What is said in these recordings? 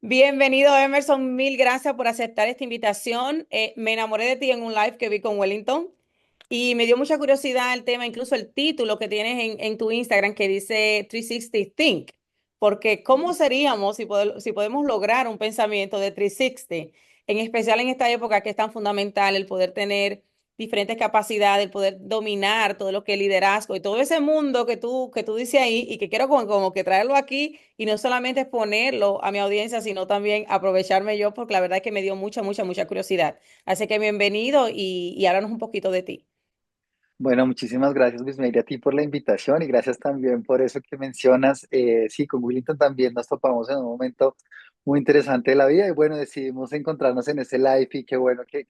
Bienvenido, Emerson. Mil gracias por aceptar esta invitación. Me enamoré de ti en un live que vi con Wellington y me dio mucha curiosidad el tema, incluso el título que tienes en tu Instagram que dice 360 Think, porque ¿cómo seríamos si podemos lograr un pensamiento de 360, en especial en esta época que es tan fundamental el poder tener diferentes capacidades, el poder dominar todo lo que es liderazgo y todo ese mundo que tú dices ahí y que quiero como que traerlo aquí y no solamente exponerlo a mi audiencia, sino también aprovecharme yo porque la verdad es que me dio mucha curiosidad. Así que bienvenido y háblanos un poquito de ti. Bueno, muchísimas gracias, Luis Meire, a ti por la invitación y gracias también por eso que mencionas. Sí, con Willington también nos topamos en un momento muy interesante de la vida y bueno, decidimos encontrarnos en ese live y qué bueno que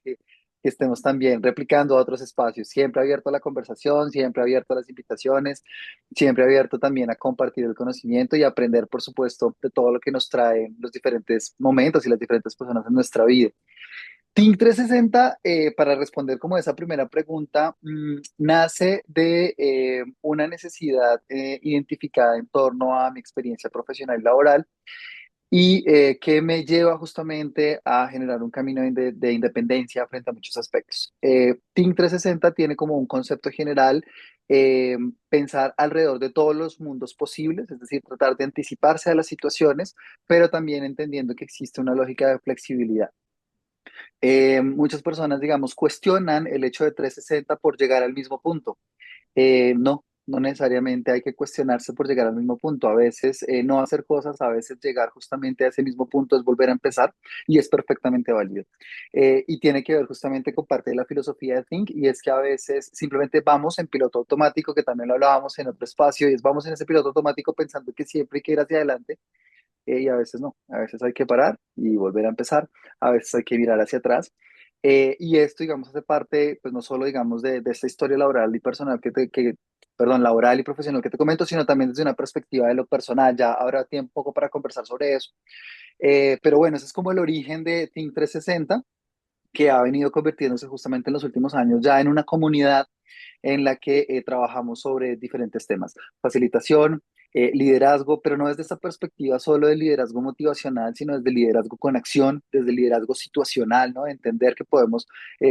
estemos también replicando otros espacios. Siempre abierto a la conversación, siempre abierto a las invitaciones, siempre abierto también a compartir el conocimiento y aprender, por supuesto, de todo lo que nos traen los diferentes momentos y las diferentes personas en nuestra vida. Think 360, para responder como esa primera pregunta, nace de una necesidad identificada en torno a mi experiencia profesional y laboral y que me lleva justamente a generar un camino de independencia frente a muchos aspectos. Think 360 tiene como un concepto general pensar alrededor de todos los mundos posibles, es decir, tratar de anticiparse a las situaciones, pero también entendiendo que existe una lógica de flexibilidad. Muchas personas, digamos, cuestionan el hecho de 360 por llegar al mismo punto. No, no necesariamente hay que cuestionarse por llegar al mismo punto. A veces no hacer cosas, a veces llegar justamente a ese mismo punto es volver a empezar y es perfectamente válido. Y tiene que ver justamente con parte de la filosofía de Think y es que a veces simplemente vamos en piloto automático, que también lo hablábamos en otro espacio, y es vamos en ese piloto automático pensando que siempre hay que ir hacia adelante y a veces no, a veces hay que parar y volver a empezar, a veces hay que mirar hacia atrás. Y esto, digamos, hace parte, pues no solo, digamos, de esta historia laboral y personal perdón, laboral y profesional que te comento, sino también desde una perspectiva de lo personal. Ya habrá tiempo poco para conversar sobre eso. Pero bueno, ese es como el origen de Think 360 que ha venido convirtiéndose justamente en los últimos años ya en una comunidad en la que trabajamos sobre diferentes temas, facilitación, liderazgo, pero no desde esta perspectiva solo del liderazgo motivacional, sino desde el liderazgo con acción, desde el liderazgo situacional, ¿no? Entender que podemos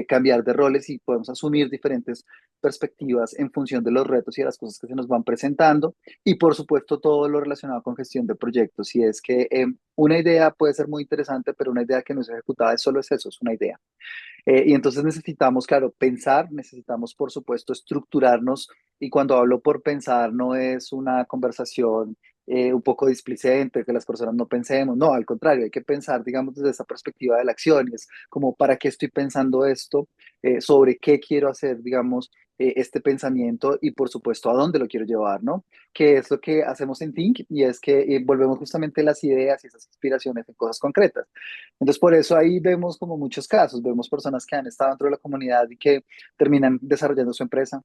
cambiar de roles y podemos asumir diferentes perspectivas en función de los retos y de las cosas que se nos van presentando y por supuesto todo lo relacionado con gestión de proyectos. Y es que una idea puede ser muy interesante, pero una idea que no es ejecutada es solo es eso, es una idea. Y entonces necesitamos, claro, pensar, necesitamos, por supuesto, estructurarnos. Y cuando hablo por pensar, no es una conversación un poco displicente, que las personas no pensemos. No, al contrario, hay que pensar, digamos, desde esa perspectiva de la acción. Y es como, ¿para qué estoy pensando esto? ¿Sobre qué quiero hacer, digamos, este pensamiento? Y, por supuesto, ¿a dónde lo quiero llevar, no? Que es lo que hacemos en Think y es que volvemos justamente las ideas y esas inspiraciones en cosas concretas. Entonces, por eso ahí vemos como muchos casos, vemos personas que han estado dentro de la comunidad y que terminan desarrollando su empresa,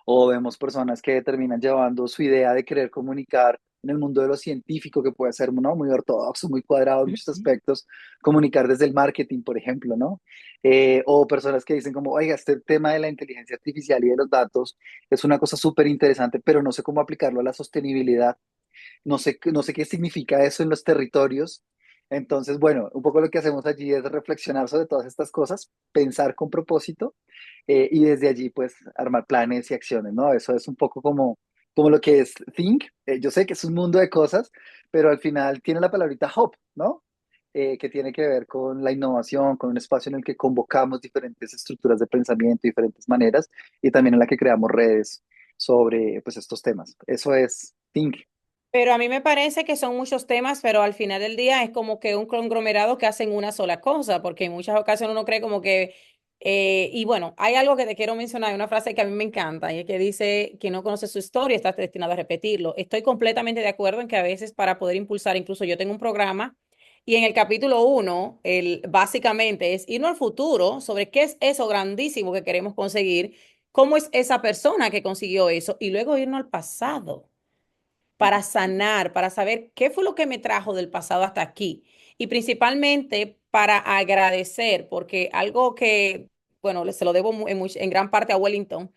o vemos personas que terminan llevando su idea de querer comunicar en el mundo de lo científico, que puede ser, ¿no? Muy ortodoxo, muy cuadrado en muchos Ujú. aspectos, comunicar desde el marketing, por ejemplo, ¿no? O personas que dicen como, oiga, este tema de la inteligencia artificial y de los datos es una cosa súper interesante, pero no sé cómo aplicarlo a la sostenibilidad, no sé qué significa eso en los territorios. Entonces, bueno, un poco lo que hacemos allí es reflexionar sobre todas estas cosas, pensar con propósito y desde allí pues armar planes y acciones, ¿no? Eso es un poco como lo que es Think. Yo sé que es un mundo de cosas, pero al final tiene la palabrita Hope, ¿no? Que tiene que ver con la innovación, con un espacio en el que convocamos diferentes estructuras de pensamiento, diferentes maneras, y también en la que creamos redes sobre pues estos temas. Eso es Think. Pero a mí me parece que son muchos temas, pero al final del día es como que un conglomerado que hacen una sola cosa, porque en muchas ocasiones uno cree como que, y bueno, hay algo que te quiero mencionar, una frase que a mí me encanta, y es que dice, quien no conoce su historia está destinado a repetirlo. Estoy completamente de acuerdo en que a veces para poder impulsar, incluso yo tengo un programa, y en el capítulo uno, básicamente es irnos al futuro sobre qué es eso grandísimo que queremos conseguir, cómo es esa persona que consiguió eso, y luego irnos al pasado para sanar, para saber qué fue lo que me trajo del pasado hasta aquí. Y principalmente para agradecer, porque algo que, bueno, se lo debo en gran parte a Wellington,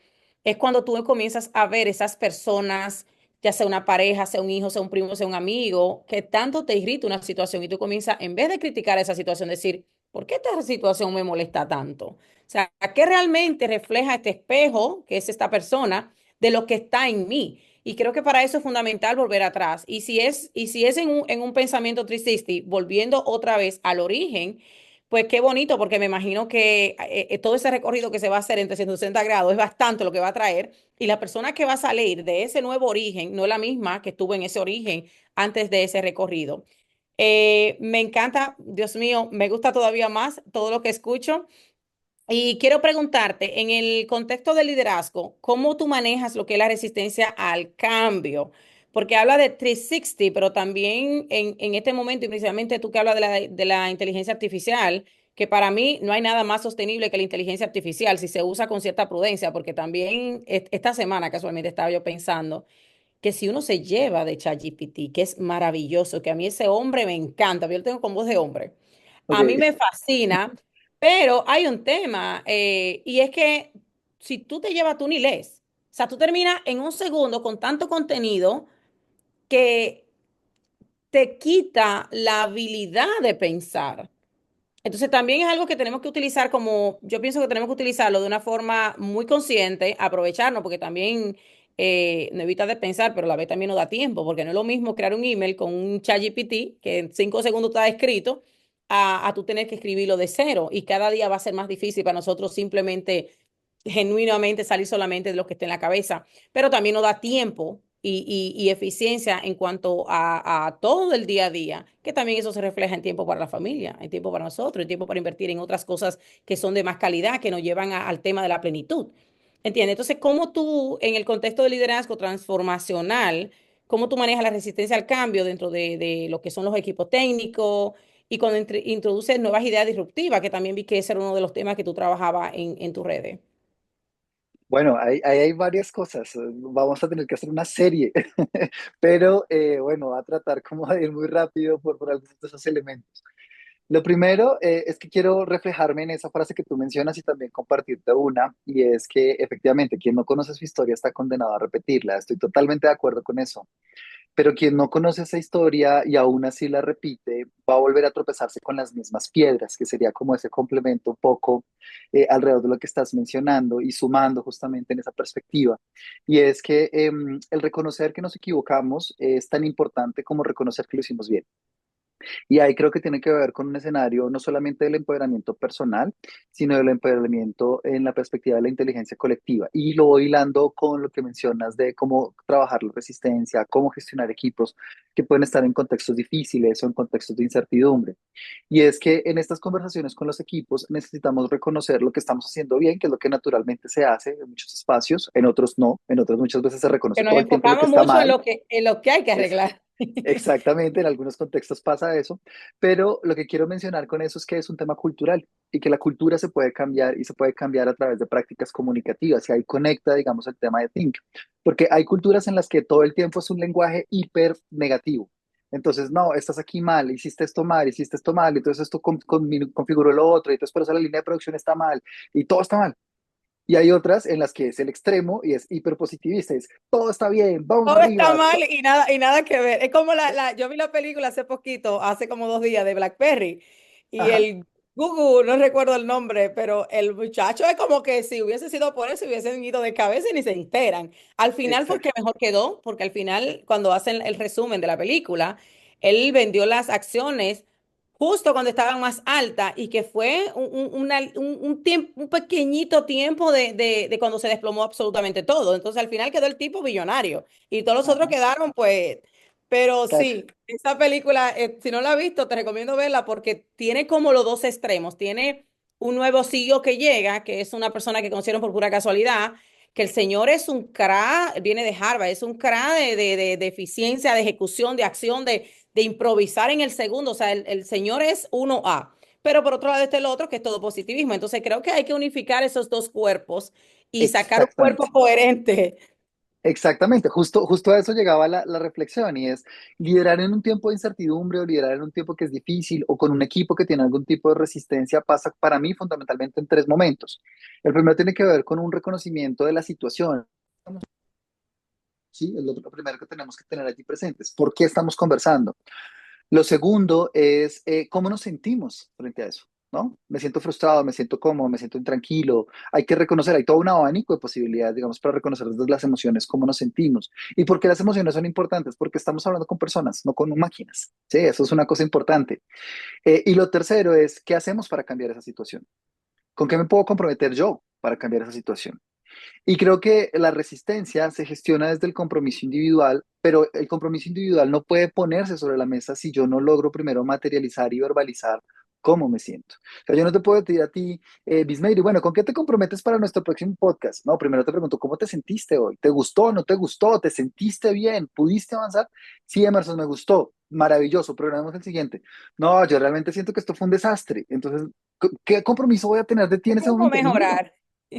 es cuando tú comienzas a ver esas personas ya sea una pareja, sea un hijo, sea un primo, sea un amigo, que tanto te irrita una situación y tú comienzas, en vez de criticar esa situación, decir, ¿por qué esta situación me molesta tanto? O sea, ¿qué realmente refleja este espejo, que es esta persona, de lo que está en mí? Y creo que para eso es fundamental volver atrás. Y si es en un pensamiento 360, volviendo otra vez al origen, pues qué bonito, porque me imagino que todo ese recorrido que se va a hacer en 360 grados es bastante lo que va a traer. Y la persona que va a salir de ese nuevo origen no es la misma que estuvo en ese origen antes de ese recorrido. Me encanta, Dios mío, me gusta todavía más todo lo que escucho. Y quiero preguntarte, en el contexto del liderazgo, ¿cómo tú manejas lo que es la resistencia al cambio? Porque habla de 360, pero también en este momento, y principalmente tú que hablas de la inteligencia artificial, que para mí no hay nada más sostenible que la inteligencia artificial si se usa con cierta prudencia, porque también esta semana casualmente estaba yo pensando que si uno se lleva de ChatGPT, que es maravilloso, que a mí ese hombre me encanta, yo lo tengo con voz de hombre, a mí Ok. me fascina, pero hay un tema, y es que si tú te llevas, tú ni lees. O sea, tú terminas en un segundo con tanto contenido que te quita la habilidad de pensar. Entonces también es algo que tenemos que utilizar como, yo pienso que tenemos que utilizarlo de una forma muy consciente, aprovecharnos, porque también no evita de pensar, pero a la vez también nos da tiempo, porque no es lo mismo crear un email con un ChatGPT que en 5 segundos está escrito, a tú tener que escribirlo de cero. Y cada día va a ser más difícil para nosotros simplemente, genuinamente salir solamente de lo que está en la cabeza, pero también nos da tiempo y eficiencia en cuanto a todo el día a día, que también eso se refleja en tiempo para la familia, en tiempo para nosotros, en tiempo para invertir en otras cosas que son de más calidad, que nos llevan al tema de la plenitud. ¿Entiendes? Entonces, ¿cómo tú, en el contexto de liderazgo transformacional, cómo tú manejas la resistencia al cambio dentro de lo que son los equipos técnicos y cuando introduces nuevas ideas disruptivas, que también vi que ese era uno de los temas que tú trabajabas en tus redes? Bueno, ahí hay varias cosas. Vamos a tener que hacer una serie, pero bueno, va a tratar como de ir muy rápido por algunos de esos elementos. Lo primero es que quiero reflejarme en esa frase que tú mencionas y también compartirte una, y es que efectivamente quien no conoce su historia está condenado a repetirla. Estoy totalmente de acuerdo con eso. Pero quien no conoce esa historia y aún así la repite, va a volver a tropezarse con las mismas piedras, que sería como ese complemento un poco alrededor de lo que estás mencionando y sumando justamente en esa perspectiva. Y es que el reconocer que nos equivocamos es tan importante como reconocer que lo hicimos bien. Y ahí creo que tiene que ver con un escenario no solamente del empoderamiento personal, sino del empoderamiento en la perspectiva de la inteligencia colectiva. Y lo voy hilando con lo que mencionas de cómo trabajar la resistencia, cómo gestionar equipos que pueden estar en contextos difíciles o en contextos de incertidumbre. Y es que en estas conversaciones con los equipos necesitamos reconocer lo que estamos haciendo bien, que es lo que naturalmente se hace en muchos espacios, en otros no, en otros muchas veces se Que reconoce nos todo el tiempo lo que enfocamos está mucho en mal. lo que hay que Es arreglar. Exactamente, en algunos contextos pasa eso, pero lo que quiero mencionar con eso es que es un tema cultural y que la cultura se puede cambiar y se puede cambiar a través de prácticas comunicativas y ahí conecta, digamos, el tema de Think, porque hay culturas en las que todo el tiempo es un lenguaje hiper negativo. Entonces, no, estás aquí mal, hiciste esto mal, entonces esto configuró lo otro, y entonces por eso la línea de producción está mal y todo está mal. Y hay otras en las que es el extremo y es hiperpositivista, es todo está bien, vamos Todo está arriba. mal y nada que ver. Es como yo vi la película hace poquito, hace como 2 días, de Blackberry, y Ajá, el Google, no recuerdo el nombre, pero el muchacho es como que si hubiese sido por eso, hubiesen ido de cabeza y ni se enteran. Al final fue que exacto. mejor quedó, porque al final, cuando hacen el resumen de la película, él vendió las acciones justo cuando estaban más altas y que fue un tiempo, un pequeñito tiempo de cuando se desplomó absolutamente todo. Entonces al final quedó el tipo billonario y todos los otros Ajá. quedaron pues, pero Cacho. sí, esa película, si no la has visto, te recomiendo verla porque tiene como los dos extremos. Tiene un nuevo CEO que llega, que es una persona que conocieron por pura casualidad, que el señor es un crack, viene de Harvard, es un crack de eficiencia, de ejecución, de acción, de improvisar en el segundo. O sea, el señor es 1A. Pero por otro lado está el otro, que es todo positivismo. Entonces creo que hay que unificar esos dos cuerpos y sacar un cuerpo Exactamente. coherente. Exactamente. Justo a eso llegaba la reflexión y es liderar en un tiempo de incertidumbre o liderar en un tiempo que es difícil o con un equipo que tiene algún tipo de resistencia pasa para mí fundamentalmente en tres momentos. El primero tiene que ver con un reconocimiento de la situación ¿sí? Es lo primero que tenemos que tener allí presentes. ¿Por qué estamos conversando? Lo segundo es cómo nos sentimos frente a eso, ¿no? Me siento frustrado, me siento cómodo, me siento intranquilo. Hay que reconocer, hay todo un abanico de posibilidades, digamos, para reconocer desde las emociones cómo nos sentimos. ¿Y por qué las emociones son importantes? Porque estamos hablando con personas, no con máquinas. Sí, eso es una cosa importante. Y lo tercero es, ¿qué hacemos para cambiar esa situación? ¿Con qué me puedo comprometer yo para cambiar esa situación? Y creo que la resistencia se gestiona desde el compromiso individual, pero el compromiso individual no puede ponerse sobre la mesa si yo no logro primero materializar y verbalizar cómo me siento. O sea, yo no te puedo decir a ti, Bismeiri, bueno, ¿con qué te comprometes para nuestro próximo podcast? No, primero te pregunto, ¿cómo te sentiste hoy? ¿Te gustó? ¿No te gustó? ¿Te sentiste bien? ¿Pudiste avanzar? Sí, Emerson, me gustó. Maravilloso, programemos el siguiente. No, yo realmente siento que esto fue un desastre. Entonces, ¿qué compromiso voy a tener de ti en ese ¿Cómo momento? Ninguno. mejorar?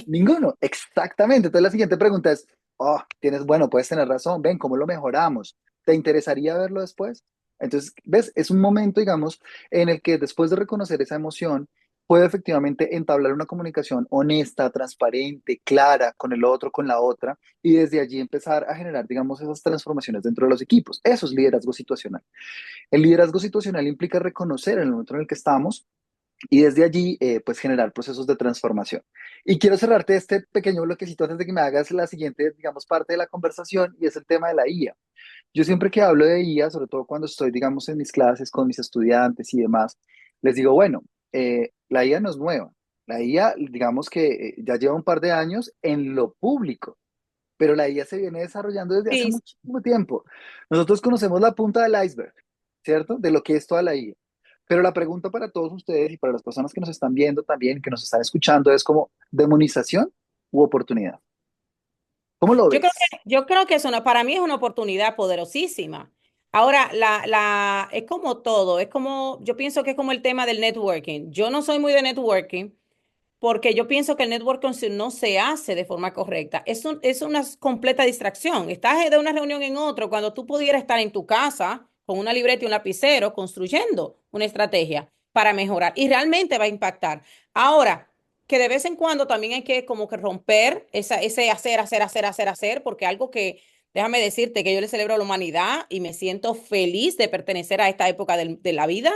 Ninguno, exactamente. Entonces la siguiente pregunta es, oh, tienes, bueno, puedes tener razón, ven, ¿cómo lo mejoramos? ¿Te interesaría verlo después? Entonces, ¿ves? Es un momento, digamos, en el que después de reconocer esa emoción, puedo efectivamente entablar una comunicación honesta, transparente, clara con el otro, con la otra, y desde allí empezar a generar, digamos, esas transformaciones dentro de los equipos. Eso es liderazgo situacional. El liderazgo situacional implica reconocer en el momento en el que estamos y desde allí, pues generar procesos de transformación. Y quiero cerrarte este pequeño bloquecito antes de que me hagas la siguiente, digamos, parte de la conversación y es el tema de la IA. Yo siempre que hablo de IA, sobre todo cuando estoy, digamos, en mis clases con mis estudiantes y demás, les digo, bueno, la IA no es nueva. La IA, digamos que ya lleva un par de años en lo público, pero la IA se viene desarrollando desde hace Sí, muchísimo tiempo. Nosotros conocemos la punta del iceberg, ¿cierto? De lo que es toda la IA. Pero la pregunta para todos ustedes y para las personas que nos están viendo también, que nos están escuchando, es como demonización u oportunidad. ¿Cómo lo ves? yo creo que para mí es una oportunidad poderosísima. Ahora, es como todo, es como, yo pienso que es como el tema del networking. Yo no soy muy de networking porque yo pienso que el networking no se hace de forma correcta. Es una completa distracción. Estás de una reunión en otra cuando tú pudieras estar en tu casa con una libreta y un lapicero construyendo una estrategia para mejorar y realmente va a impactar. Ahora, que de vez en cuando también hay que como que romper ese hacer, porque algo que, déjame decirte que yo le celebro a la humanidad y me siento feliz de pertenecer a esta época de la vida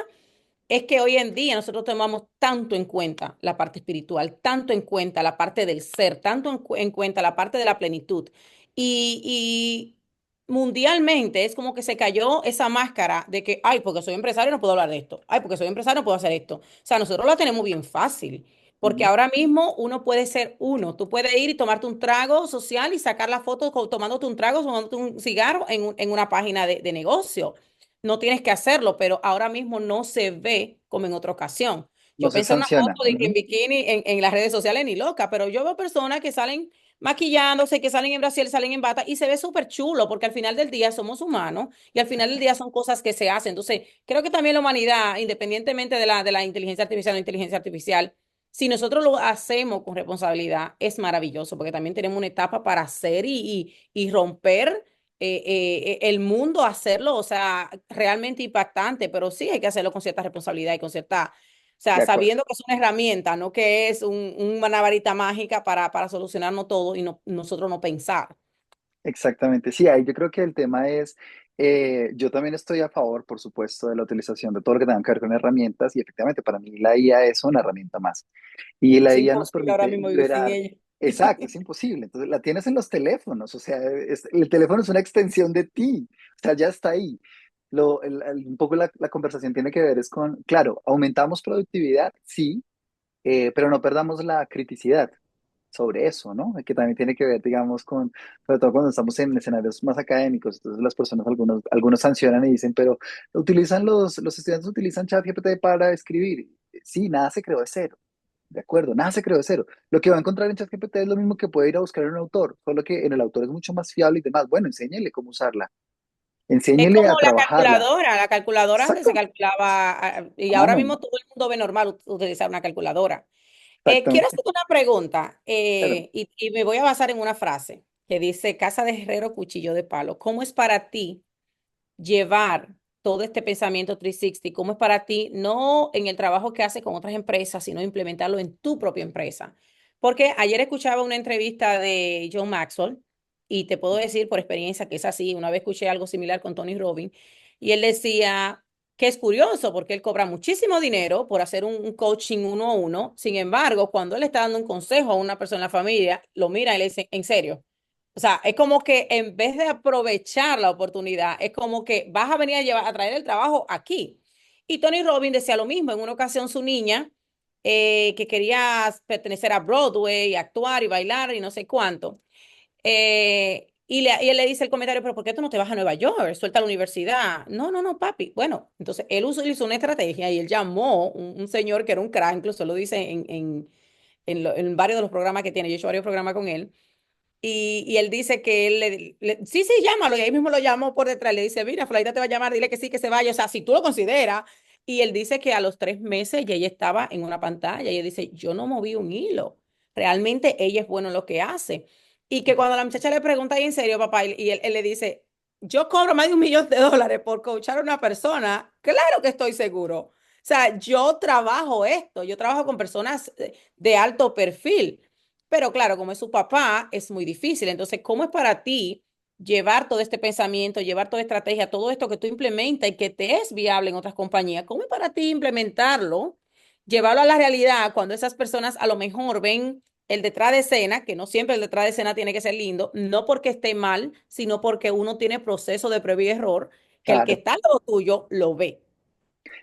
es que hoy en día nosotros tomamos tanto en cuenta la parte espiritual, tanto en cuenta la parte del ser, tanto en cuenta la parte de la plenitud. Y mundialmente es como que se cayó esa máscara de que, ay, porque soy empresario no puedo hablar de esto, ay, porque soy empresario no puedo hacer esto. O sea, nosotros lo tenemos bien fácil. Porque Ujú. ahora mismo uno puede ser uno. Tú puedes ir y tomarte un trago social y sacar la foto tomándote un trago, tomándote un cigarro en una página de negocio. No tienes que hacerlo, pero ahora mismo no se ve como en otra ocasión. No Yo se pensé en una sanciona. foto de que en Ujú. bikini en las redes sociales ni loca, pero yo veo personas que salen maquillándose, que salen en Brasil, salen en bata y se ve súper chulo porque al final del día somos humanos y al final del día son cosas que se hacen. Entonces, creo que también la humanidad, independientemente de la inteligencia artificial o inteligencia artificial, si nosotros lo hacemos con responsabilidad, es maravilloso porque también tenemos una etapa para hacer y romper el mundo hacerlo, o sea, realmente impactante, pero sí hay que hacerlo con cierta responsabilidad y con cierta, o sea, De acuerdo. sabiendo que es una herramienta, no que es una varita mágica para solucionarnos todo y nosotros no pensar. Exactamente. Sí, ahí yo creo que el tema es, yo también estoy a favor, por supuesto, de la utilización de todo lo que tenga que ver con herramientas y efectivamente para mí la IA es una herramienta más. Y la Es IA nos imposible ahora permite mismo vivir sin liberar, ella. exacto, es imposible. Entonces la tienes en los teléfonos, o sea, el teléfono es una extensión de ti, o sea, ya está ahí. Un poco la conversación tiene que ver es con, claro, aumentamos productividad, sí, pero no perdamos la criticidad sobre eso, ¿no? Que también tiene que ver, digamos, con, sobre todo cuando estamos en escenarios más académicos, entonces las personas, algunos sancionan y dicen, pero los estudiantes utilizan ChatGPT para escribir. Sí, nada se creó de cero. De acuerdo, nada se creó de cero. Lo que va a encontrar en ChatGPT es lo mismo que puede ir a buscar en un autor, solo que en el autor es mucho más fiable y demás. Bueno, enséñele cómo usarla, Es enséñele como a trabajarla. la calculadora antes se Exacto, calculaba y a ahora mano, mismo todo el mundo ve normal utilizar una calculadora. Quiero exactamente. hacer una pregunta Claro. y me voy a basar en una frase que dice, casa de herrero, cuchillo de palo. ¿Cómo es para ti llevar todo este pensamiento 360? ¿Cómo es para ti, no en el trabajo que haces con otras empresas, sino implementarlo en tu propia empresa? Porque ayer escuchaba una entrevista de John Maxwell y te puedo decir por experiencia que es así. Una vez escuché algo similar con Tony Robbins y él decía que es curioso porque él cobra muchísimo dinero por hacer un coaching uno a uno. Sin embargo, cuando él está dando un consejo a una persona en la familia, lo mira y le dice, ¿en serio? O sea, es como que en vez de aprovechar la oportunidad, es como que vas a venir a llevar, a traer el trabajo aquí. Y Tony Robbins decía lo mismo. En una ocasión su niña, que quería pertenecer a Broadway, actuar y bailar y no sé cuánto. Y él le dice el comentario, pero ¿por qué tú no te vas a Nueva York? Suelta la universidad. No, no, no, papi. Bueno, entonces él utilizó una estrategia y él llamó un señor que era un crack, incluso lo dice en varios de los programas que tiene. Yo he hecho varios programas con él. Y él dice que él sí, sí, llámalo. Y ahí mismo lo llamó por detrás. Le dice, mira, Flaita te va a llamar, dile que sí, que se vaya. O sea, si tú lo consideras. Y él dice que a los 3 meses ya ella estaba en una pantalla. Y ella dice, yo no moví un hilo. Realmente ella es bueno en lo que hace. Y que cuando la muchacha le pregunta, ¿y en serio, papá? Y él le dice, yo cobro más de $1 millón por coachar a una persona. Claro que estoy seguro. O sea, yo trabajo esto. Yo trabajo con personas de alto perfil. Pero claro, como es su papá, es muy difícil. Entonces, ¿cómo es para ti llevar todo este pensamiento, llevar toda estrategia, todo esto que tú implementas y que te es viable en otras compañías? ¿Cómo es para ti implementarlo, llevarlo a la realidad cuando esas personas a lo mejor ven el detrás de escena, que no siempre el detrás de escena tiene que ser lindo, no porque esté mal, sino porque uno tiene proceso de prueba y error, que el que Claro. está al lado tuyo lo ve.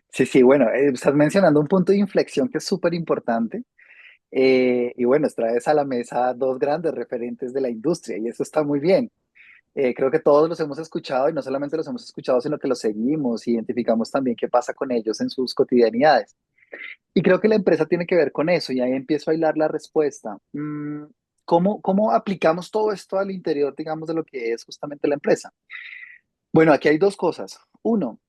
Sí, sí, bueno, estás mencionando un punto de inflexión que es súper importante. Y bueno, traes a la mesa dos grandes referentes de la industria y eso está muy bien. Creo que todos los hemos escuchado y no solamente los hemos escuchado, sino que los seguimos, identificamos también qué pasa con ellos en sus cotidianidades. Y creo que la empresa tiene que ver con eso y ahí empiezo a hilar la respuesta. ¿Cómo aplicamos todo esto al interior, digamos, de lo que es justamente la empresa? Bueno, aquí hay dos cosas. Uno,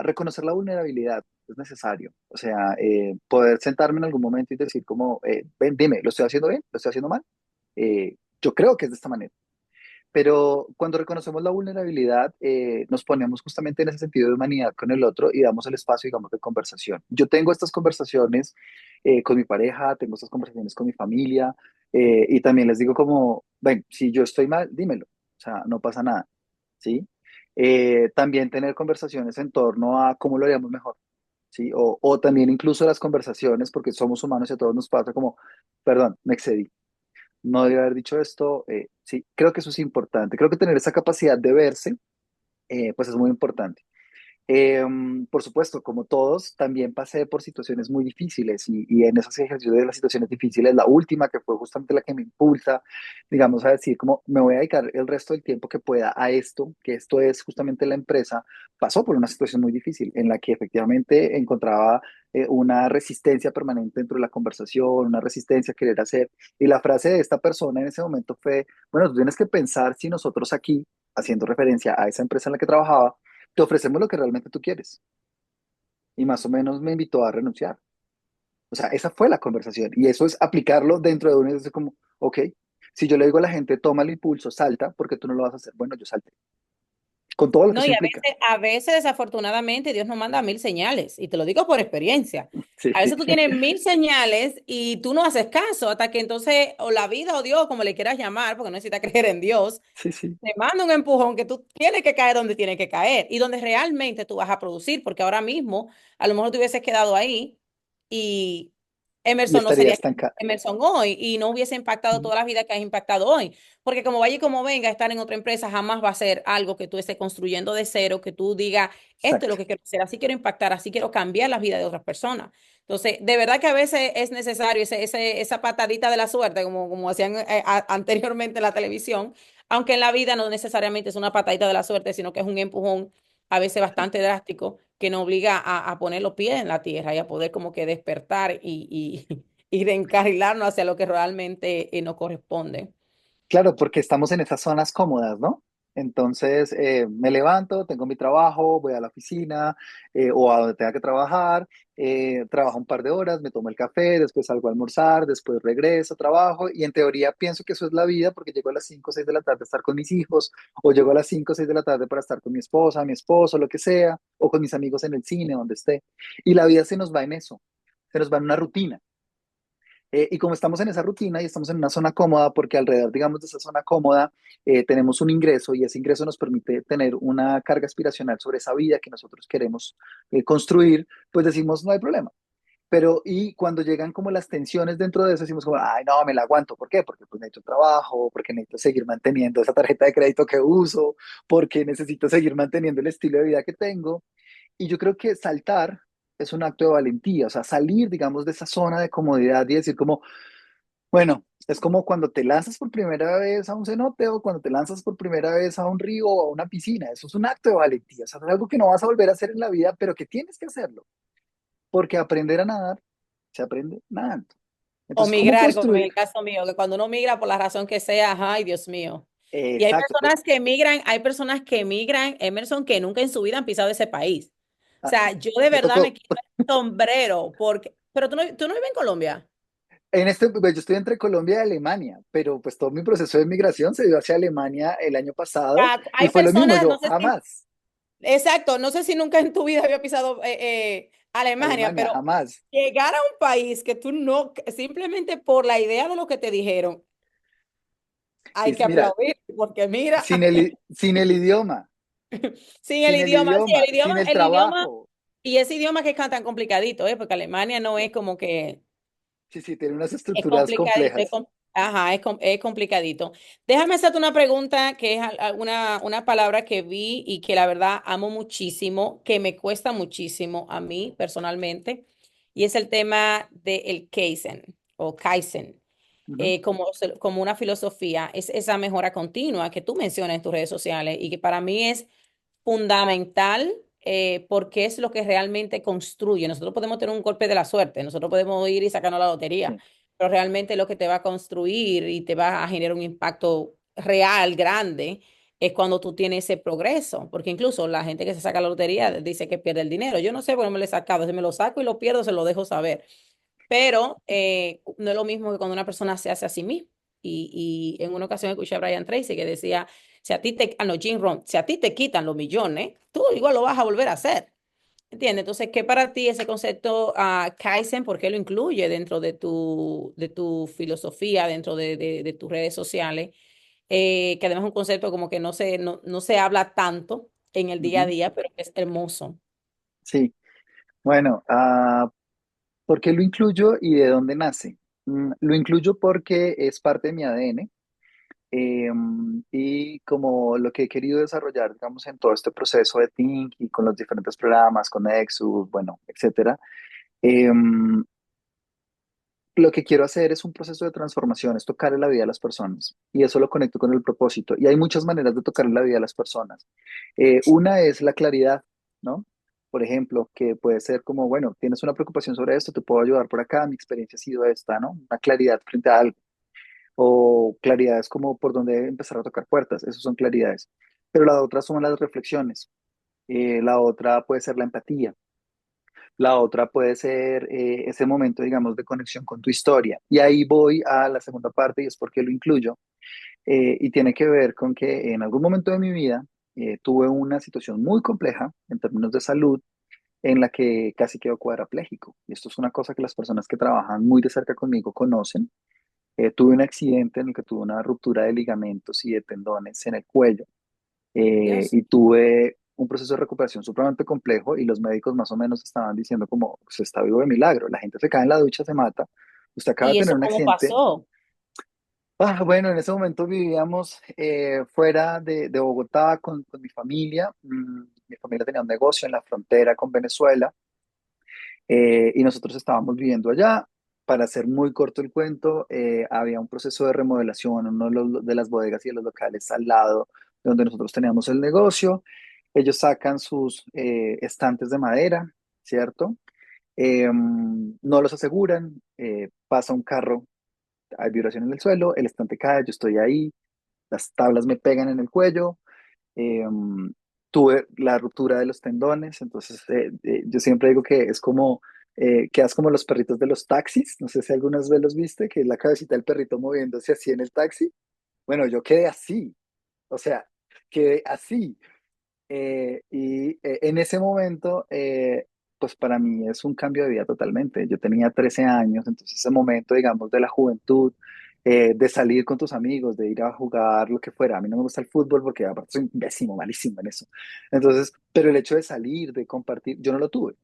reconocer la vulnerabilidad es necesario. O sea, poder sentarme en algún momento y decir como, ven, dime, ¿lo estoy haciendo bien? ¿Lo estoy haciendo mal? Yo creo que es de esta manera. Pero cuando reconocemos la vulnerabilidad, nos ponemos justamente en ese sentido de humanidad con el otro y damos el espacio, digamos, de conversación. Yo tengo estas conversaciones con mi pareja, tengo estas conversaciones con mi familia y también les digo como, ven, si yo estoy mal, dímelo. O sea, no pasa nada, ¿sí? También tener conversaciones en torno a cómo lo haríamos mejor, ¿sí? O también incluso las conversaciones, porque somos humanos y a todos nos pasa como, perdón, me excedí, no debería haber dicho esto. Sí, creo que eso es importante. Creo que tener esa capacidad de verse, pues es muy importante. Por supuesto, como todos, también pasé por situaciones muy difíciles y en esos ejercicios de las situaciones difíciles, la última que fue justamente la que me impulsa, digamos, a decir como me voy a dedicar el resto del tiempo que pueda a esto, que esto es justamente la empresa, pasó por una situación muy difícil en la que efectivamente encontraba una resistencia permanente dentro de la conversación, una resistencia a querer hacer. Y la frase de esta persona en ese momento fue, bueno, tú tienes que pensar si nosotros aquí, haciendo referencia a esa empresa en la que trabajaba, te ofrecemos lo que realmente tú quieres. Y más o menos me invitó a renunciar. O sea, esa fue la conversación. Y eso es aplicarlo dentro de uno y es como, ok, si yo le digo a la gente, toma el impulso, salta, porque tú no lo vas a hacer. Bueno, yo salté. Con todo lo que No, eso y implica. a veces desafortunadamente Dios nos manda mil señales, y te lo digo por experiencia. Sí, A veces tú tienes mil señales y tú no haces caso hasta que entonces, o la vida o Dios, como le quieras llamar, porque no necesitas creer en Dios, sí, sí. te manda un empujón que tú tienes que caer donde tienes que caer y donde realmente tú vas a producir, porque ahora mismo a lo mejor te hubieses quedado ahí y Y Emerson no estaría sería estancada. Emerson hoy y no hubiese impactado Ujú. toda la vida que has impactado hoy, porque como vaya y como venga, estar en otra empresa jamás va a ser algo que tú estés construyendo de cero, que tú digas, esto es lo Exacto. que quiero hacer, así quiero impactar, así quiero cambiar la vida de otras personas. Entonces, de verdad que a veces es necesario esa patadita de la suerte, como hacían anteriormente en la televisión, aunque en la vida no necesariamente es una patadita de la suerte, sino que es un empujón a veces bastante drástico que nos obliga a poner los pies en la tierra y a poder como que despertar y reencarrilarnos hacia lo que realmente nos corresponde. Claro, porque estamos en esas zonas cómodas, ¿no? Entonces, me levanto, tengo mi trabajo, voy a la oficina o a donde tenga que trabajar, trabajo un par de horas, me tomo el café, después salgo a almorzar, después regreso, trabajo y en teoría pienso que eso es la vida porque llego a las 5 o 6 de la tarde a estar con mis hijos o llego a las 5 o 6 de la tarde para estar con mi esposa, mi esposo, lo que sea, o con mis amigos en el cine, donde esté. Y la vida se nos va en eso, se nos va en una rutina. Y como estamos en esa rutina y estamos en una zona cómoda, porque alrededor, digamos, de esa zona cómoda, tenemos un ingreso y ese ingreso nos permite tener una carga aspiracional sobre esa vida que nosotros queremos construir, pues decimos, no hay problema. Pero, y cuando llegan como las tensiones dentro de eso, decimos como, ay, no, me la aguanto. ¿Por qué? Porque pues necesito trabajo, porque necesito seguir manteniendo esa tarjeta de crédito que uso, porque necesito seguir manteniendo el estilo de vida que tengo. Y yo creo que saltar es un acto de valentía, o sea, salir, digamos, de esa zona de comodidad y decir como, bueno, es como cuando te lanzas por primera vez a un cenote o cuando te lanzas por primera vez a un río o a una piscina. Eso es un acto de valentía, o sea, es algo que no vas a volver a hacer en la vida, pero que tienes que hacerlo, porque aprender a nadar se aprende nadando. O Entonces, ¿cómo migrar, como en construir? el caso mío, que cuando uno migra por la razón que sea, ay, Dios mío. Y Exacto, pues, hay personas que migran, Emerson, que nunca en su vida han pisado ese país. O ah, sea, yo de me verdad me tocó. quito el sombrero, porque, pero tú no vives en Colombia. Pues, yo estoy entre Colombia y Alemania, pero pues todo mi proceso de migración se dio hacia Alemania el año pasado Ah, y hay fue lo mismo, personas, no yo sé si, jamás, exacto, no sé si nunca en tu vida había pisado Alemania, Alemania, pero jamás. llegar a un país que tú no, simplemente por la idea de lo que te dijeron, hay Y que mira, aplaudir, porque mira, sin el idioma, sin el sin el idioma, sí, idioma, sin el el idioma, trabajo. y ese idioma que es tan complicadito, ¿eh? Porque Alemania no es como que Sí, sí, tiene unas es estructuras complicadito, complejas. ajá, es complicadito. Déjame hacerte una pregunta que es una palabra que vi y que la verdad amo muchísimo, que me cuesta muchísimo a mí personalmente, y es el tema del Kaizen o Kaizen. Ujú, Como una filosofía, es esa mejora continua que tú mencionas en tus redes sociales y que para mí es fundamental porque es lo que realmente construye. Nosotros podemos tener un golpe de la suerte, nosotros podemos ir y sacarnos la lotería, sí, pero realmente lo que te va a construir y te va a generar un impacto real, grande, es cuando tú tienes ese progreso, porque incluso la gente que se saca la lotería dice que pierde el dinero. Yo no sé por qué me lo he sacado, si me lo saco y lo pierdo, se lo dejo saber. Pero no es lo mismo que cuando una persona se hace a sí misma. Y en una ocasión escuché a Brian Tracy que decía, si a ti te, no, Jim Rohn, si a ti te quitan los millones, tú igual lo vas a volver a hacer. ¿Entiendes? Entonces, ¿qué para ti ese concepto Kaizen? ¿Por qué lo incluye dentro de tu filosofía, dentro de tus redes sociales? Que además es un concepto como que no se habla tanto en el día a ujú, día, pero que es hermoso. sí. Bueno, ¿por qué lo incluyo y de dónde nace? Lo incluyo porque es parte de mi ADN. Y como lo que he querido desarrollar, digamos, en todo este proceso de Think y con los diferentes programas, con Nexus, bueno, etcétera, em, lo que quiero hacer es un proceso de transformación, es tocar en la vida de las personas y eso lo conecto con el propósito. Y hay muchas maneras de tocar en la vida de las personas. Una es la claridad, ¿no? Por ejemplo, que puede ser como, bueno, tienes una preocupación sobre esto, te puedo ayudar por acá, mi experiencia ha sido esta, ¿no? Una claridad frente a algo o claridades como por dónde empezar a tocar puertas, esas son claridades. Pero la otra son las reflexiones, la otra puede ser la empatía, la otra puede ser ese momento, digamos, de conexión con tu historia. Y ahí voy a la segunda parte y es porque lo incluyo. Y tiene que ver con que en algún momento de mi vida tuve una situación muy compleja en términos de salud en la que casi quedo cuadrapléjico. Y esto es una cosa que las personas que trabajan muy de cerca conmigo conocen. Tuve un accidente en el que tuve una ruptura de ligamentos y de tendones en el cuello Dios. y tuve un proceso de recuperación supremamente complejo y los médicos más o menos estaban diciendo como, se está vivo de milagro, la gente se cae en la ducha, se mata, usted acaba de ¿Y tener eso un cómo accidente. pasó? Bueno, en ese momento vivíamos fuera de Bogotá con mi familia. Mi familia tenía un negocio en la frontera con Venezuela y nosotros estábamos viviendo allá. Para hacer muy corto el cuento, había un proceso de remodelación en uno de las bodegas y de los locales al lado de donde nosotros teníamos el negocio. Ellos sacan sus estantes de madera, ¿cierto? No los aseguran, pasa un carro, hay vibración en el suelo, el estante cae, yo estoy ahí, las tablas me pegan en el cuello, eh, tuve la ruptura de los tendones, entonces yo siempre digo que es como, quedas como los perritos de los taxis, no sé si algunas veces los viste, que es la cabecita del perrito moviéndose así en el taxi. Bueno, yo quedé así, o sea, quedé así. En ese momento pues para mí es un cambio de vida totalmente. Yo tenía 13 años, entonces ese momento, digamos, de la juventud, de salir con tus amigos, de ir a jugar lo que fuera. A mí no me gusta el fútbol porque aparte soy pésimo, malísimo en eso. Entonces, pero el hecho de salir, de compartir, yo no lo tuve.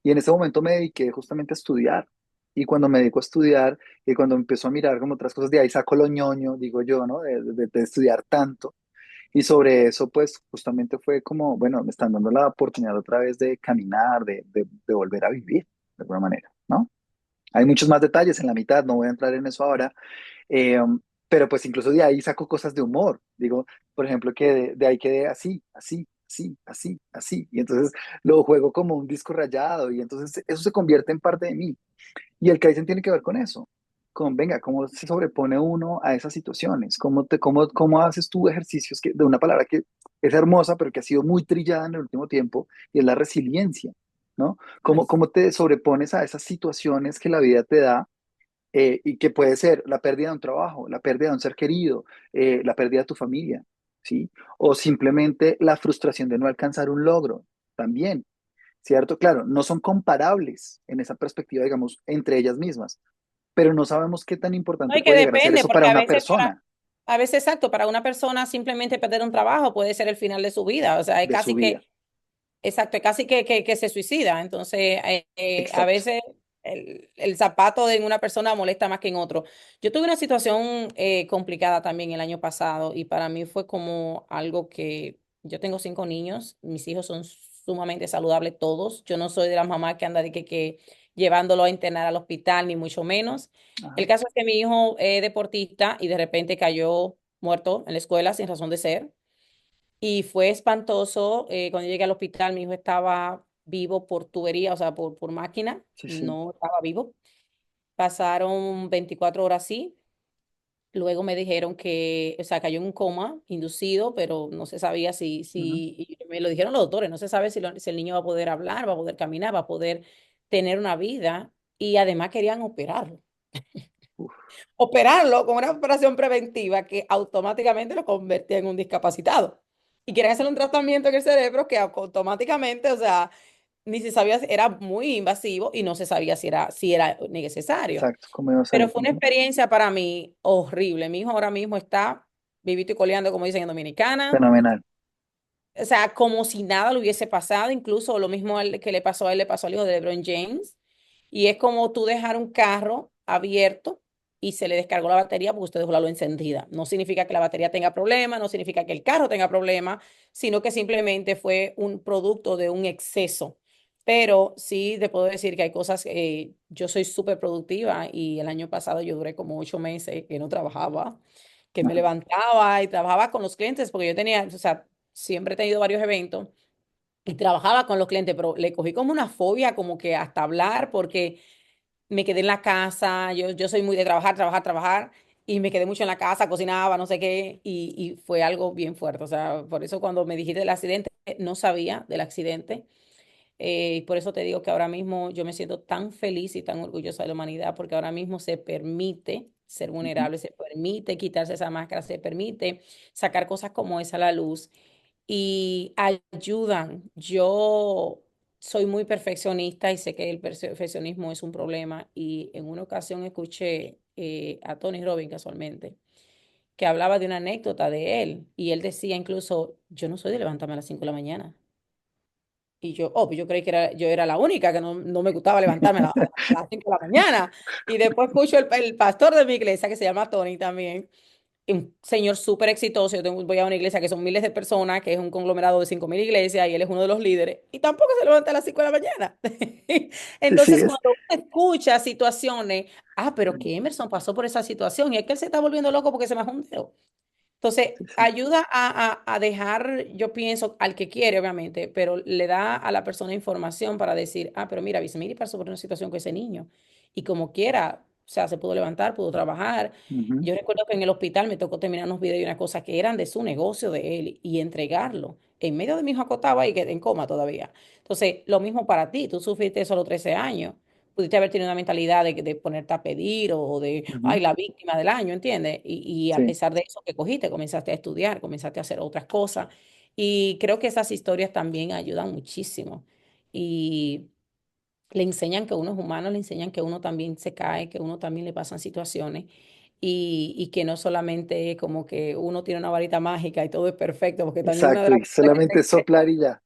Y en ese momento me dediqué justamente a estudiar. Y cuando me dedico a estudiar y cuando empiezo a mirar como otras cosas, de ahí saco lo ñoño, digo yo, ¿no? De estudiar tanto. Y sobre eso, pues justamente fue como, bueno, me están dando la oportunidad otra vez de caminar, de volver a vivir, de alguna manera, ¿no? Hay muchos más detalles en la mitad, no voy a entrar en eso ahora, eh, pero pues incluso de ahí saco cosas de humor. Digo, por ejemplo, que de ahí quedé así, así, así, así, así. Y entonces lo juego como un disco rayado y entonces eso se convierte en parte de mí. Y el Kaizen tiene que ver con eso, con, venga, cómo se sobrepone uno a esas situaciones, cómo haces tú ejercicios de una palabra que es hermosa, pero que ha sido muy trillada en el último tiempo, y es la resiliencia, ¿no? Cómo te sobrepones a esas situaciones que la vida te da, y que puede ser la pérdida de un trabajo, la pérdida de un ser querido, la pérdida de tu familia, ¿sí? O simplemente la frustración de no alcanzar un logro, también. ¿Cierto? Claro, no son comparables en esa perspectiva, digamos, entre ellas mismas, pero no sabemos qué tan No, importante y que puede llegar a ser depende, eso para porque una persona a veces exacto, para una persona simplemente perder un trabajo puede ser el final de su vida. O sea, es de su casi vida. que, exacto, es casi que se suicida. Entonces, a Exacto. veces el zapato de una persona molesta más que en otro. Yo tuve una situación complicada también el año pasado y para mí fue como algo que yo tengo 5 niños, mis hijos son sumamente saludables todos. Yo no soy de las mamás que anda de que llevándolo a internar al hospital, ni mucho menos. Ajá. El caso es que mi hijo es deportista y de repente cayó muerto en la escuela sin razón de ser. Y fue espantoso. Cuando llegué al hospital, mi hijo estaba vivo por tubería, o sea, por máquina, Sí, sí. no estaba vivo. Pasaron 24 horas así. Luego me dijeron que, o sea, cayó en un coma inducido, pero no se sabía Ujú. y me lo dijeron los doctores, no se sabe si el niño va a poder hablar, va a poder caminar, va a poder tener una vida. Y además querían operarlo. Uf, Operarlo con una operación preventiva que automáticamente lo convertía en un discapacitado. Y quieren hacer un tratamiento en el cerebro que automáticamente, o sea, ni se sabía, era muy invasivo y no se sabía si era necesario. exacto, ¿cómo iba a Pero salir? fue una Ujú. experiencia para mí horrible. Mi hijo ahora mismo está vivito y coleando, como dicen en Dominicana. Fenomenal. O sea, como si nada le hubiese pasado, incluso lo mismo que le pasó a él, le pasó al hijo de LeBron James. Y es como tú dejar un carro abierto y se le descargó la batería porque usted dejó la luz encendida. No significa que la batería tenga problemas, no significa que el carro tenga problemas, sino que simplemente fue un producto de un exceso. Pero sí te puedo decir que hay cosas, yo soy súper productiva y el año pasado yo duré como 8 meses que no trabajaba, que me Ajá. levantaba y trabajaba con los clientes porque yo tenía, o sea, siempre he tenido varios eventos y trabajaba con los clientes, pero le cogí como una fobia, como que hasta hablar, porque me quedé en la casa, yo soy muy de trabajar, trabajar, trabajar, y me quedé mucho en la casa, cocinaba, no sé qué, y fue algo bien fuerte. O sea, por eso cuando me dijiste del accidente, no sabía del accidente, y por eso te digo que ahora mismo yo me siento tan feliz y tan orgullosa de la humanidad, porque ahora mismo se permite ser Ujú. vulnerable, se permite quitarse esa máscara, se permite sacar cosas como esa a la luz y ayudan. Yo soy muy perfeccionista y sé que el perfeccionismo es un problema y en una ocasión escuché a Tony Robbins casualmente que hablaba de una anécdota de él y él decía incluso, yo no soy de levantarme a las 5 de la mañana. Y yo, pues yo creí que yo era la única que no me gustaba levantarme a las 5 de la mañana. Y después escucho el pastor de mi iglesia, que se llama Tony también, un señor súper exitoso. Voy a una iglesia que son miles de personas, que es un conglomerado de 5.000 iglesias, y él es uno de los líderes. Y tampoco se levanta a las 5 de la mañana. Sí, sí, Entonces, cuando uno escucha situaciones, pero que Emerson pasó por esa situación, y es que él se está volviendo loco porque se me un dedo. Entonces, sí, sí. ayuda a dejar, yo pienso, al que quiere, obviamente, pero le da a la persona información para decir, pero mira, Bismiri pasó por una situación con ese niño. Y como quiera, o sea, se pudo levantar, pudo trabajar. Ujú. Yo recuerdo que en el hospital me tocó terminar unos videos y unas cosas que eran de su negocio de él y entregarlo. En medio de mi hijo acotaba y quedé en coma todavía. Entonces, lo mismo para ti. Tú sufriste solo 13 años. Pudiste haber tenido una mentalidad de ponerte a pedir o de, Ujú. ay, la víctima del año, ¿entiendes? Y a Sí. pesar de eso que cogiste, comenzaste a estudiar, comenzaste a hacer otras cosas. Y creo que esas historias también ayudan muchísimo. Y le enseñan que uno es humano, le enseñan que uno también se cae, que uno también le pasan situaciones y que no solamente como que uno tiene una varita mágica y todo es perfecto, porque también una de Exacto, las y cosas que solamente se cree, soplar y ya.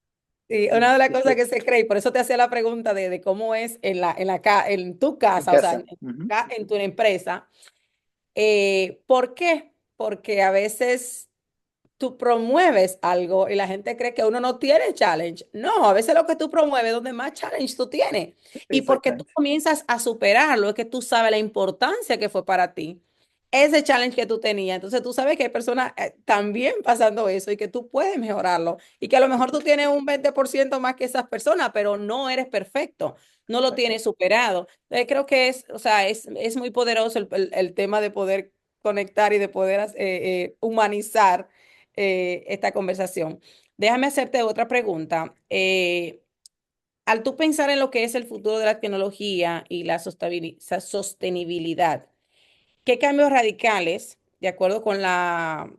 sí, Sí, una de las es cosas que que se cree, y por eso te hacía la pregunta de cómo es en tu en casa, o sea, casa. Ujú. en tu empresa. ¿Por qué? Porque a veces tú promueves algo y la gente cree que uno no tiene challenge. No, a veces lo que tú promueves es donde más challenge tú tienes. Y porque tú Exactamente. comienzas a superarlo, es que tú sabes la importancia que fue para ti. Ese challenge que tú tenías. Entonces tú sabes que hay personas también pasando eso y que tú puedes mejorarlo. Y que a lo mejor tú tienes un 20% más que esas personas, pero no eres perfecto. No lo Exacto. tienes superado. Entonces creo que es, o sea, es muy poderoso el tema de poder conectar y de poder humanizar esta conversación. Déjame hacerte otra pregunta. Al tú pensar en lo que es el futuro de la tecnología y la sostenibilidad, ¿qué cambios radicales, de acuerdo con la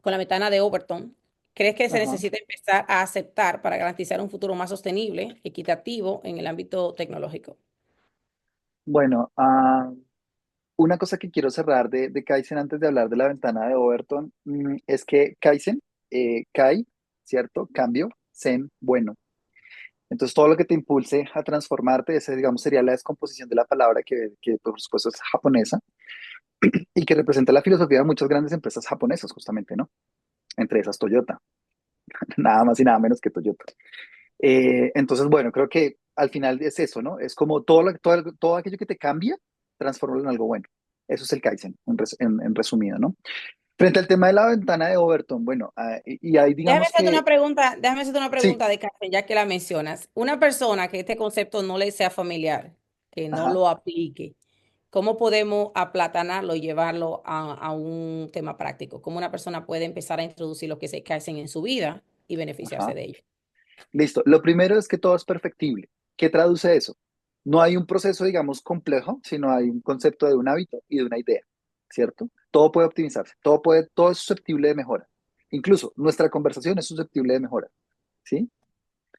ventana de Overton, crees que se Ajá. necesita empezar a aceptar para garantizar un futuro más sostenible, equitativo en el ámbito tecnológico? Bueno, una cosa que quiero cerrar de Kaizen antes de hablar de la ventana de Overton, es que Kaizen, Kai, ¿cierto? Cambio, Zen, bueno. Entonces, todo lo que te impulse a transformarte, ese, digamos, sería la descomposición de la palabra que por supuesto es japonesa y que representa la filosofía de muchas grandes empresas japonesas, justamente, ¿no? Entre esas Toyota, nada más y nada menos que Toyota. Entonces, bueno, creo que al final es eso, ¿no? Es como todo aquello que te cambia, transformarlo en algo bueno. Eso es el Kaizen, en resumido, ¿no? Frente al tema de la ventana de Overton, bueno, y ahí digamos que, Déjame hacerte una sí, pregunta de Karen, ya que la mencionas. Una persona que este concepto no le sea familiar, que no ajá, lo aplique, ¿cómo podemos aplatanarlo y llevarlo a un tema práctico? ¿Cómo una persona puede empezar a introducir lo que se Kaizen en su vida y beneficiarse ajá. de ello? Listo. Lo primero es que todo es perfectible. ¿Qué traduce eso? No hay un proceso, digamos, complejo, sino hay un concepto de un hábito y de una idea, ¿cierto? Todo puede optimizarse, todo es susceptible de mejora. Incluso nuestra conversación es susceptible de mejora, ¿sí?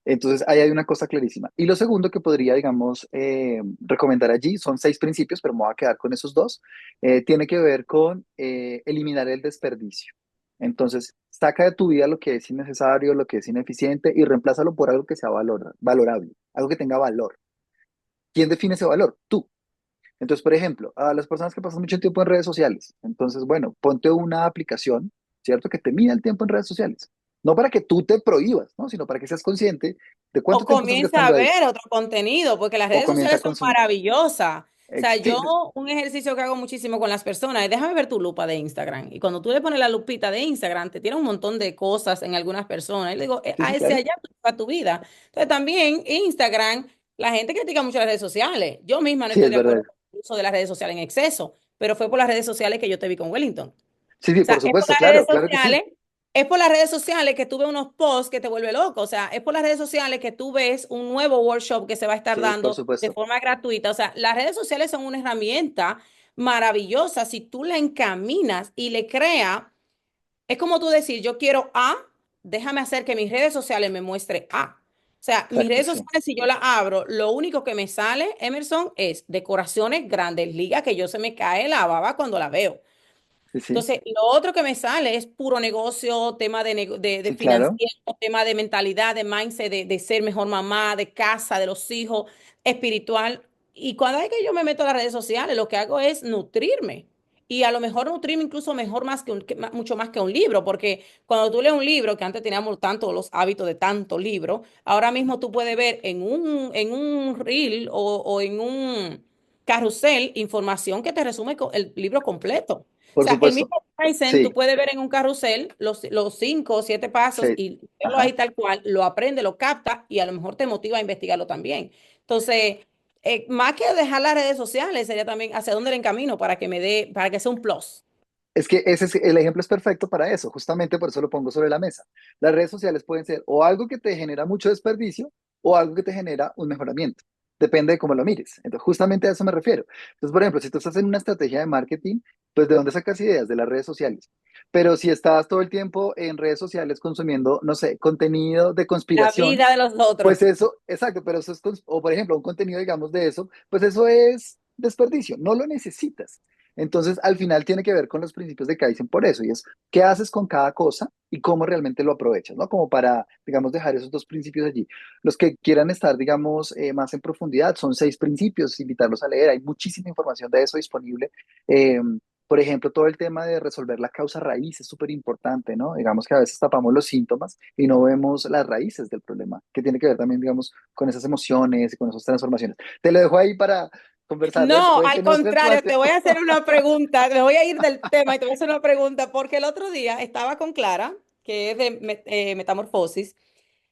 Entonces, ahí hay una cosa clarísima. Y lo segundo que podría, digamos, recomendar allí son 6 principios, pero me voy a quedar con esos dos. Tiene que ver con eliminar el desperdicio. Entonces, saca de tu vida lo que es innecesario, lo que es ineficiente y reemplázalo por algo que sea valorable, algo que tenga valor. ¿Quién define ese valor? Tú. Entonces, por ejemplo, a las personas que pasan mucho tiempo en redes sociales, entonces, bueno, ponte una aplicación, ¿cierto? Que te mida el tiempo en redes sociales. No para que tú te prohíbas, ¿no? Sino para que seas consciente de O cuánto tiempo estás comienza a gastando ahí. ver otro contenido, porque las O redes comienza a sociales son consumir. maravillosas. O sea, Sí, yo un ejercicio que hago muchísimo con las personas es déjame ver tu lupa de Instagram. Y cuando tú le pones la lupita de Instagram, te tiene un montón de cosas en algunas personas. Y le digo, sí, a sí, ese claro. allá para tu vida. Entonces también Instagram, la gente critica mucho las redes sociales. Yo misma no Sí, estoy es de acuerdo verdad. con el uso de las redes sociales en exceso, pero fue por las redes sociales que yo te vi con Wellington. Sí, sí, O sea, por supuesto, claro, claro que sí. es por las redes sociales que tú ves unos posts que te vuelve loco. O sea, es por las redes sociales que tú ves un nuevo workshop que se va a estar Sí, por dando de supuesto. forma gratuita. O sea, las redes sociales son una herramienta maravillosa si tú la encaminas y le creas. Es como tú decir, yo quiero A, déjame hacer que mis redes sociales me muestre A. O sea, mis Exacto, redes sí. sociales, si yo las abro, lo único que me sale, Emerson, es decoraciones grandes ligas que yo se me cae la baba cuando la veo. Sí, sí. Entonces, lo otro que me sale es puro negocio, tema de Sí, claro. financiero, tema de mentalidad, de mindset, de ser mejor mamá, de casa, de los hijos, espiritual. Y cuando hay que yo me meto a las redes sociales, lo que hago es nutrirme. Y a lo mejor nutrirme incluso mejor más mucho más que un libro, porque cuando tú lees un libro, que antes teníamos tanto los hábitos de tanto libro, ahora mismo tú puedes ver en un reel o en un carrusel información que te resume el libro completo. O Por sea, el supuesto. mismo Kaizen, tú Sí, puedes ver en un carrusel los 5 o 7 pasos sí. y verlo ahí Ajá. tal cual, lo aprende, lo capta y a lo mejor te motiva a investigarlo también. Entonces, más que dejar las redes sociales, sería también hacia dónde le encamino para que me dé, para que sea un plus. Es que el ejemplo es perfecto para eso, justamente por eso lo pongo sobre la mesa. Las redes sociales pueden ser o algo que te genera mucho desperdicio o algo que te genera un mejoramiento. Depende de cómo lo mires. Entonces, justamente a eso me refiero. Entonces, por ejemplo, si tú estás en una estrategia de marketing, pues ¿de dónde sacas ideas? De las redes sociales. Pero si estás todo el tiempo en redes sociales consumiendo, no sé, contenido de La conspiración, vida de los pues otros. eso, exacto, pero eso es, o por ejemplo, un contenido, digamos, de eso, pues eso es desperdicio, no lo necesitas. Entonces, al final tiene que ver con los principios de Kaizen por eso, y es qué haces con cada cosa y cómo realmente lo aprovechas, ¿no? Como para, digamos, dejar esos dos principios allí. Los que quieran estar, digamos, más en profundidad, son 6 principios, invitarlos a leer, hay muchísima información de eso disponible. Eh, por ejemplo, todo el tema de resolver la causa raíz es súper importante, ¿no? Digamos que a veces tapamos los síntomas y no vemos las raíces del problema, que tiene que ver también, digamos, con esas emociones y con esas transformaciones. Te lo dejo ahí para conversar No, después de al nuestro contrario, espacio. te voy a hacer una pregunta, me voy a ir del tema y te voy a hacer una pregunta, porque el otro día estaba con Clara, que es de Metamorfosis,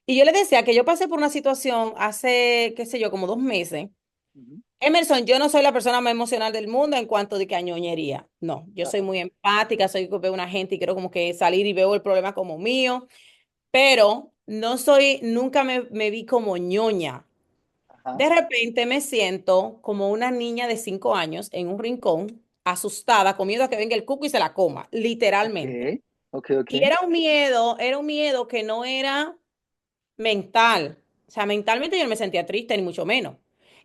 y yo le decía que yo pasé por una situación hace, qué sé yo, como 2 meses. Ujú. Emerson, yo no soy la persona más emocional del mundo en cuanto de que a ñoñería. No, yo soy Ajá, muy empática, soy que veo una gente y quiero como que salir y veo el problema como mío, pero no soy, nunca me vi como ñoña. ajá, De repente me siento como una niña de 5 años en un rincón, asustada, con miedo a que venga el cuco y se la coma, ok, literalmente. ok, ok, Y era un miedo que no era mental. O sea, mentalmente yo no me sentía triste, ni mucho menos.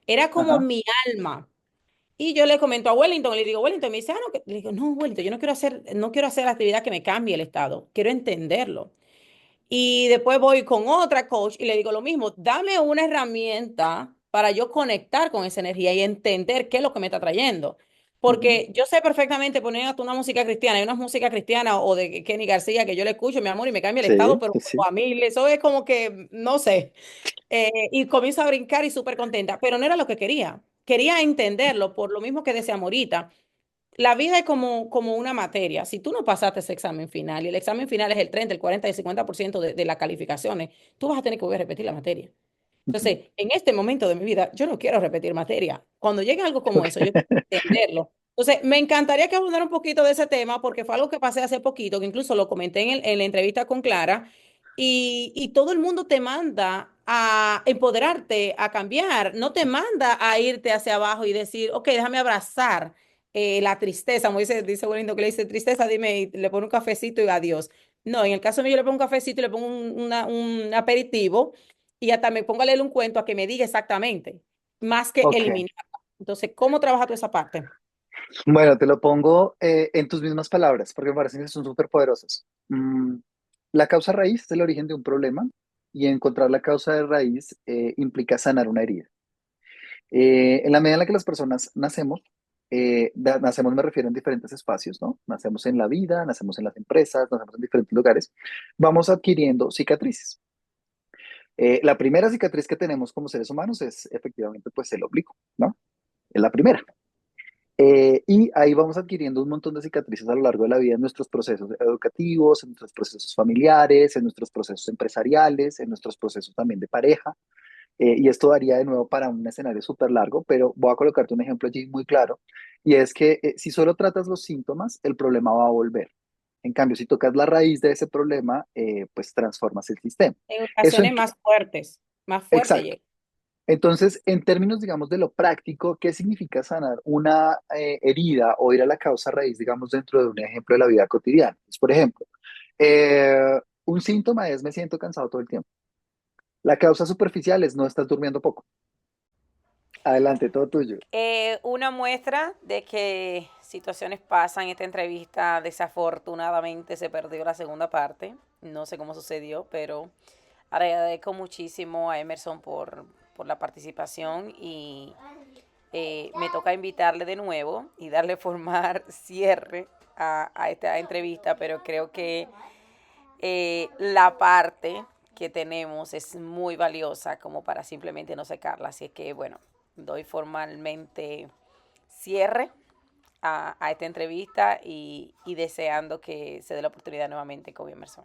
Era como ajá, mi alma. Y yo le comento a Wellington, le digo, Wellington, me dice, ah, no, le digo, no, Wellington, yo no quiero hacer la actividad que me cambie el estado, quiero entenderlo. Y después voy con otra coach y le digo lo mismo, dame una herramienta para yo conectar con esa energía y entender qué es lo que me está trayendo. ujú, Porque yo sé perfectamente poner hasta una música cristiana, hay una música cristiana o de Kenny García que yo le escucho, mi amor, y me cambia el estado, sí, pero sí, como sí, a mí, eso es como que, no sé, y comienzo a brincar y súper contenta, pero no era lo que quería. Quería entenderlo, por lo mismo que decía Morita. La vida es como una materia. Si tú no pasaste ese examen final y el examen final es el 30, el 40 y el 50% de las calificaciones, tú vas a tener que volver a repetir la materia. ujú, Entonces, en este momento de mi vida, yo no quiero repetir materia. Cuando llegue algo como ok, eso, yo quiero entenderlo. Entonces, me encantaría que abundara un poquito de ese tema porque fue algo que pasé hace poquito, que incluso lo comenté en la entrevista con Clara, y todo el mundo te manda a empoderarte, a cambiar, no te manda a irte hacia abajo y decir, ok, déjame abrazar la tristeza, como dice Wellington que le dice tristeza, dime, y le pone un cafecito y adiós. No, en el caso mío yo le pongo un cafecito y le pongo un aperitivo y hasta me pongo a leer un cuento a que me diga exactamente, más que ok. eliminar. Entonces, ¿cómo trabajas tú esa parte? Bueno, te lo pongo en tus mismas palabras, porque me parecen que son súper poderosas. La causa raíz es el origen de un problema y encontrar la causa de raíz implica sanar una herida. En la medida en la que las personas nacemos, nacemos me refiero en diferentes espacios, ¿no? Nacemos en la vida, nacemos en las empresas, nacemos en diferentes lugares, vamos adquiriendo cicatrices. La primera cicatriz que tenemos como seres humanos es efectivamente pues el oblicuo, ¿no? Es la primera. Y ahí vamos adquiriendo un montón de cicatrices a lo largo de la vida en nuestros procesos educativos, en nuestros procesos familiares, en nuestros procesos empresariales, en nuestros procesos también de pareja. Y esto daría de nuevo para un escenario súper largo, pero voy a colocarte un ejemplo allí muy claro. Y es que si solo tratas los síntomas, el problema va a volver. En cambio, si tocas la raíz de ese problema, pues transformas el sistema. En Eso ocasiones más fuerte exacto. llega. Entonces, en términos, digamos, de lo práctico, ¿qué significa sanar una herida o ir a la causa raíz, digamos, dentro de un ejemplo de la vida cotidiana? Pues, por ejemplo, un síntoma es me siento cansado todo el tiempo. La causa superficial es no estás durmiendo poco. Adelante, todo tuyo. Una muestra de que situaciones pasan. Esta entrevista desafortunadamente se perdió la segunda parte. No sé cómo sucedió, pero agradezco muchísimo a Emerson por la participación y me toca invitarle de nuevo y darle formar cierre a esta entrevista, pero creo que la parte que tenemos es muy valiosa como para simplemente no secarla. Así es que, bueno, doy formalmente cierre a esta entrevista y deseando que se dé la oportunidad nuevamente con Emerson.